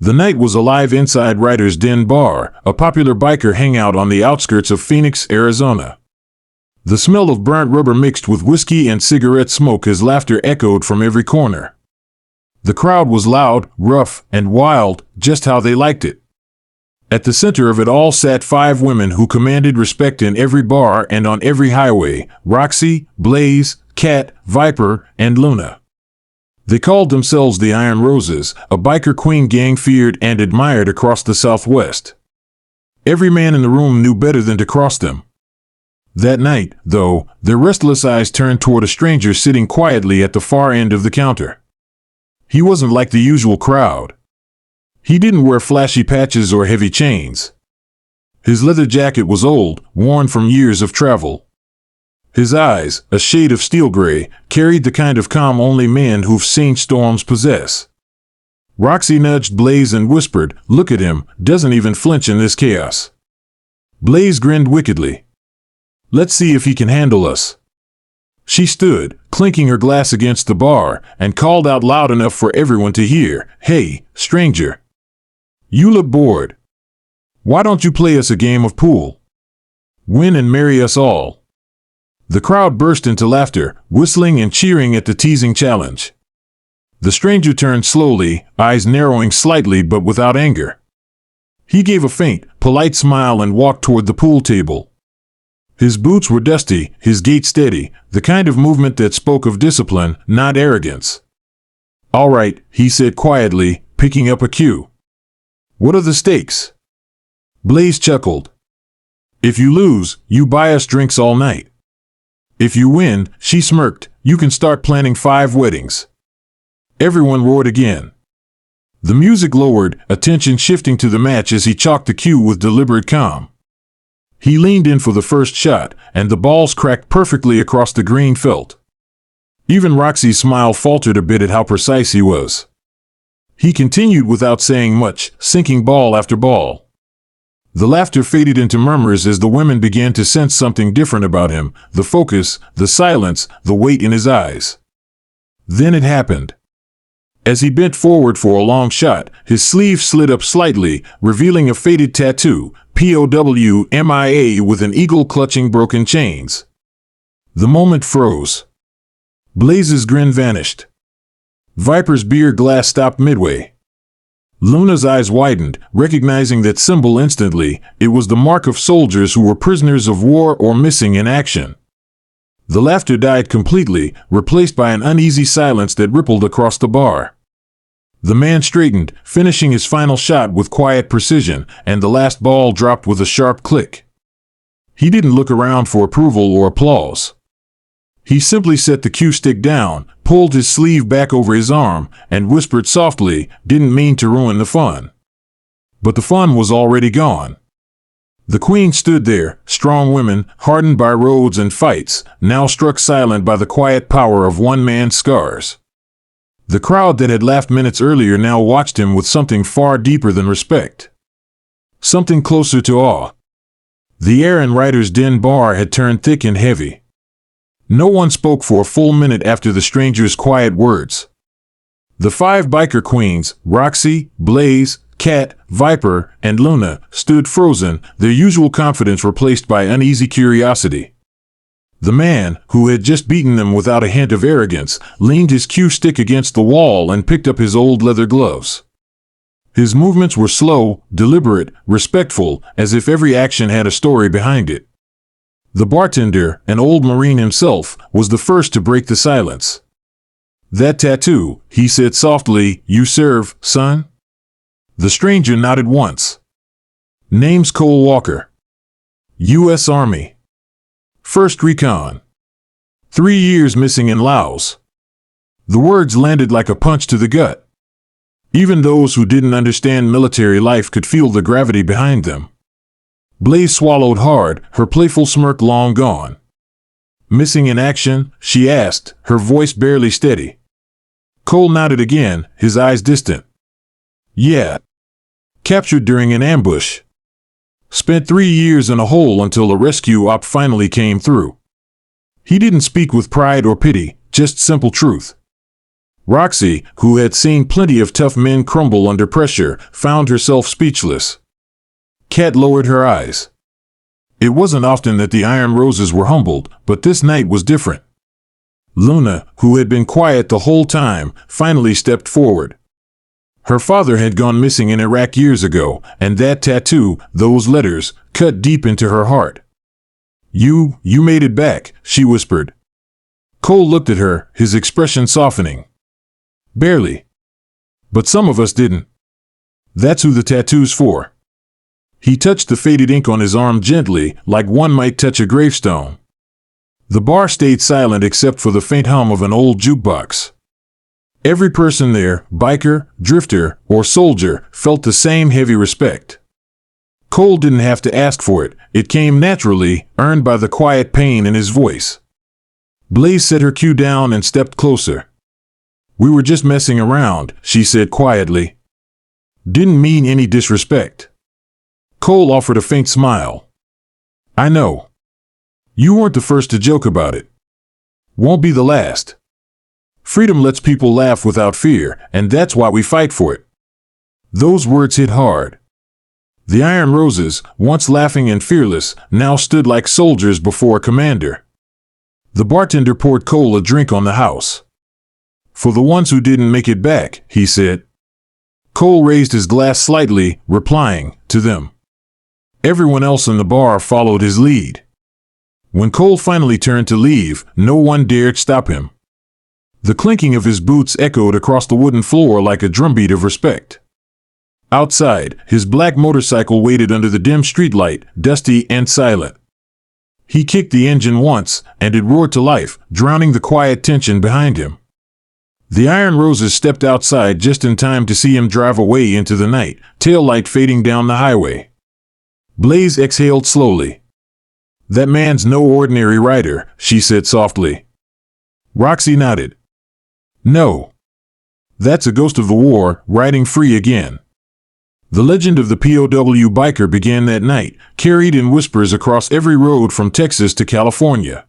The night was alive inside Writer's Den Bar, a popular biker hangout on the outskirts of Phoenix, Arizona. The smell of burnt rubber mixed with whiskey and cigarette smoke as laughter echoed from every corner. The crowd was loud, rough, and wild, just how they liked it. At the center of it all sat 5 women who commanded respect in every bar and on every highway: Roxy, Blaze, Kat, Viper, and Luna. They called themselves the Iron Roses, a biker queen gang feared and admired across the Southwest. Every man in the room knew better than to cross them. That night, though, their restless eyes turned toward a stranger sitting quietly at the far end of the counter. He wasn't like the usual crowd. He didn't wear flashy patches or heavy chains. His leather jacket was old, worn from years of travel. His eyes, a shade of steel gray, carried the kind of calm only men who've seen storms possess. Roxy nudged Blaze and whispered, "Look at him, doesn't even flinch in this chaos." Blaze grinned wickedly. "Let's see if he can handle us." She stood, clinking her glass against the bar, and called out loud enough for everyone to hear, "Hey, stranger. You look bored. Why don't you play us a game of pool? Win and marry us all." The crowd burst into laughter, whistling and cheering at the teasing challenge. The stranger turned slowly, eyes narrowing slightly but without anger. He gave a faint, polite smile and walked toward the pool table. His boots were dusty, his gait steady, the kind of movement that spoke of discipline, not arrogance. "All right," he said quietly, picking up a cue. "What are the stakes?" Blaze chuckled. "If you lose, you buy us drinks all night. If you win," she smirked, "you can start planning 5 weddings." Everyone roared again. The music lowered, attention shifting to the match as he chalked the cue with deliberate calm. He leaned in for the first shot, and the balls cracked perfectly across the green felt. Even Roxy's smile faltered a bit at how precise he was. He continued without saying much, sinking ball after ball. The laughter faded into murmurs as the women began to sense something different about him: the focus, the silence, the weight in his eyes. Then it happened. As he bent forward for a long shot, his sleeve slid up slightly, revealing a faded tattoo, POW MIA, with an eagle clutching broken chains. The moment froze. Blaze's grin vanished. Viper's beer glass stopped midway. Luna's eyes widened, recognizing that symbol instantly. It was the mark of soldiers who were prisoners of war or missing in action. The laughter died completely, replaced by an uneasy silence that rippled across the bar. The man straightened, finishing his final shot with quiet precision, and the last ball dropped with a sharp click. He didn't look around for approval or applause. He simply set the cue stick down, pulled his sleeve back over his arm, and whispered softly, "Didn't mean to ruin the fun." But the fun was already gone. The queen stood there, strong women, hardened by roads and fights, now struck silent by the quiet power of one man's scars. The crowd that had laughed minutes earlier now watched him with something far deeper than respect. Something closer to awe. The air in Writer's Den Bar had turned thick and heavy. No one spoke for a full minute after the stranger's quiet words. The 5 biker queens, Roxy, Blaze, Kat, Viper, and Luna, stood frozen, their usual confidence replaced by uneasy curiosity. The man, who had just beaten them without a hint of arrogance, leaned his cue stick against the wall and picked up his old leather gloves. His movements were slow, deliberate, respectful, as if every action had a story behind it. The bartender, an old Marine himself, was the first to break the silence. "That tattoo," he said softly, "you serve, son?" The stranger nodded once. "Name's Cole Walker. U.S. Army. First Recon. 3 years missing in Laos." The words landed like a punch to the gut. Even those who didn't understand military life could feel the gravity behind them. Blaze swallowed hard, her playful smirk long gone. "Missing in action?" she asked, her voice barely steady. Cole nodded again, his eyes distant. "Yeah. Captured during an ambush. Spent 3 years in a hole until a rescue op finally came through." He didn't speak with pride or pity, just simple truth. Roxy, who had seen plenty of tough men crumble under pressure, found herself speechless. Kat lowered her eyes. It wasn't often that the Iron Roses were humbled, but this night was different. Luna, who had been quiet the whole time, finally stepped forward. Her father had gone missing in Iraq years ago, and that tattoo, those letters, cut deep into her heart. You made it back," she whispered. Cole looked at her, his expression softening. "Barely. But some of us didn't. That's who the tattoo's for." He touched the faded ink on his arm gently, like one might touch a gravestone. The bar stayed silent except for the faint hum of an old jukebox. Every person there, biker, drifter, or soldier, felt the same heavy respect. Cole didn't have to ask for it. It came naturally, earned by the quiet pain in his voice. Blaze set her cue down and stepped closer. "We were just messing around," she said quietly. "Didn't mean any disrespect." Cole offered a faint smile. "I know. You weren't the first to joke about it. Won't be the last. Freedom lets people laugh without fear, and that's why we fight for it." Those words hit hard. The Iron Roses, once laughing and fearless, now stood like soldiers before a commander. The bartender poured Cole a drink on the house. "For the ones who didn't make it back," he said. Cole raised his glass slightly, replying, "To them." Everyone else in the bar followed his lead. When Cole finally turned to leave, no one dared stop him. The clinking of his boots echoed across the wooden floor like a drumbeat of respect. Outside, his black motorcycle waited under the dim streetlight, dusty and silent. He kicked the engine once, and it roared to life, drowning the quiet tension behind him. The Iron Roses stepped outside just in time to see him drive away into the night, tail light fading down the highway. Blaze exhaled slowly. "That man's no ordinary rider," she said softly. Roxy nodded. "No. That's a ghost of the war, riding free again." The legend of the POW biker began that night, carried in whispers across every road from Texas to California.